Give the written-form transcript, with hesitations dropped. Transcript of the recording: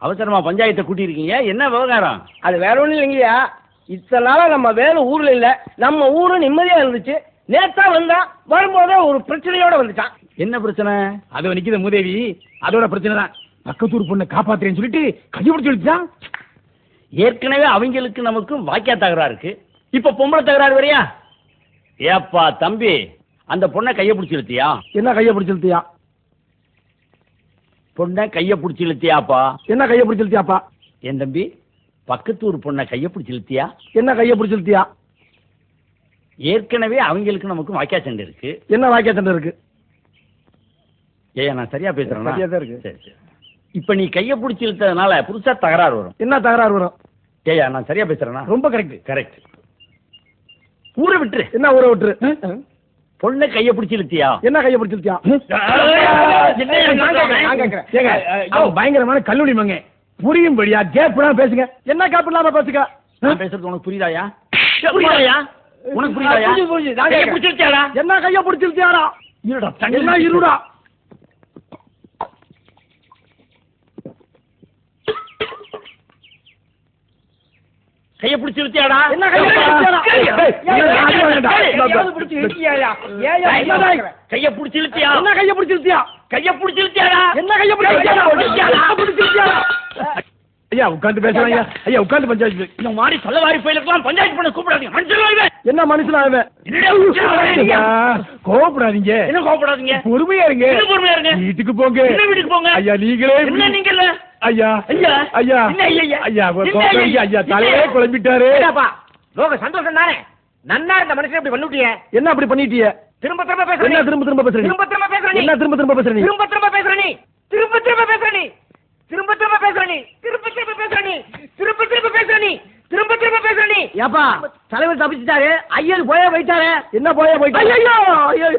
அவசரமா பஞ்சாயத்தை கூட்டியிருக்கீங்க, என்ன விவகாரம்? அது வேற ஒண்ணும் இல்லைங்கய்யா, இத்தனை நாளா நம்ம வேலை ஊர்ல இல்ல, நம்ம ஊரு நிம்மதியா இருந்துச்சு. நேத்தா வந்தா வரும்போதே ஒரு பிரச்சனையோட வந்துட்டான். என்ன பிரச்சனை? அது நிக்குது மூதேவி, அதோட பிரச்சனை தான். பக்கத்தூர் பொண்ணை காப்பாத்துறேன்னு சொல்லிட்டு கையப்பிடிச்சு வச்சுட்டான். ஏற்கனவே அவங்களுக்கு நமக்கும் வாக்கியா தகராறு இருக்கு, இப்ப பொம்பளை தகராறு வரையா? ஏப்பா தம்பி, அந்த பொண்ணை கைய பிடிச்சி இழுத்தியா? என்ன கைய பிடிச்சு இழுத்தியா? பொண்ணை கைய பிடிச்சி இழுத்தியாப்பா? என்ன கைய பிடிச்சு இழுத்தியாப்பா? என் தம்பி, பக்கத்தூர் பொண்ணை கைய பிடிச்சி இழுத்தியா? என்ன கைய பிடிச்சு இழுத்தியா? ஏற்கனவே அவங்களுக்கு நமக்கும் வாக்கியா சண்டை இருக்கு. என்ன வாக்கியா சண்டை இருக்கு? ஏயா நான் சரியா பேசுறேன்? சரியா தான் இருக்கு. சரி சரி. இப்ப நீ கைய பிடிச்சி இழுத்ததுனால புதுசா தகராறு வரும். என்ன தகராறு வரும்? ஏயா நான் சரியா பேசுறேன்னா? ரொம்ப கரெக்ட். கரெக்ட். ஊரை விட்டுரு. என்ன ஊரை விட்டுரு? பொண்ணை கைய பிடிச்சி இழுத்தியா? என்ன கைய பிடிச்சு இழுத்தியா? பயங்கரமான கல்லூரி மங்க, புரியும்படியா கேப்லாம் பேசுங்க. என்ன கேப் இல்லாம பேசுங்க? நான் பேசுறது உனக்கு புரியுதாயா? புரியுதாயா? உனக்கு புரியுதாயா? கைய பிடிச்சி இழுத்தியாடா? என்ன கைய பிடிச்சு இழுத்தியாடா? இருடா, என்ன இருடா? கைய பிடிச்சி இழுத்தியாடா? என்ன கைய பிடிச்சியாடா? பிடிச்சி இழுக்கியாயா? கைய பிடிச்சி இழுத்தியா? என்ன கைய பிடிச்சு இழுத்தியா? கைய பிடிச்சி இழுத்தியாடா? என்ன கைய பிடிச்சு? ஐயா உட்கார்ந்து பேசுறாங்க. ஐயா உட்கார்ந்து பஞ்சாயத்து. இந்த மாதிரி சொல்லவாரி போயிருக்கலாம், பஞ்சாயத்து பண்ண கூப்பிடாதீங்க. மனுஷன் என்ன மனுஷனாவே? கோவப்படாதீங்க. என்ன கோவப்படாதீங்க? பொறுமையா இருங்க. பொறுமையா இருங்க. வீட்டுக்கு போங்க. என்ன வீட்டுக்கு போங்க? ஐயா நீங்களே என்ன நீங்க இல்ல? ஐயா ஐயா ஐயா ஐயா ஐயா தலையே குழம்பிட்டாரு. லோக சந்தோஷம் தானே. நன்னா இருந்த மனுஷன் இப்படி பண்ணிட்டியே. என்ன அப்படி பண்ணிட்டியே? திரும்ப திரும்ப பேசுற. என்ன திரும்ப திரும்ப பேசுற? திரும்ப திரும்ப பேசுற. என்ன திரும்ப திரும்ப பேசுற? திரும்ப திரும்ப பேசுற. திரும்ப திரும்ப பேசுற. திரும்ப திரும்ப பேசுற. திரும்ப திரும்ப பேசுற. திரும்ப திரும்ப பேசுற. திரும்ப திரும்ப பேசுற. ஏப்பா தலைவர் தப்பிச்சிட்டாரு, ஐயர் போயே போயிட்டாரு. என்ன போயே போயிட்டாரு? ஐயோ ஐயோ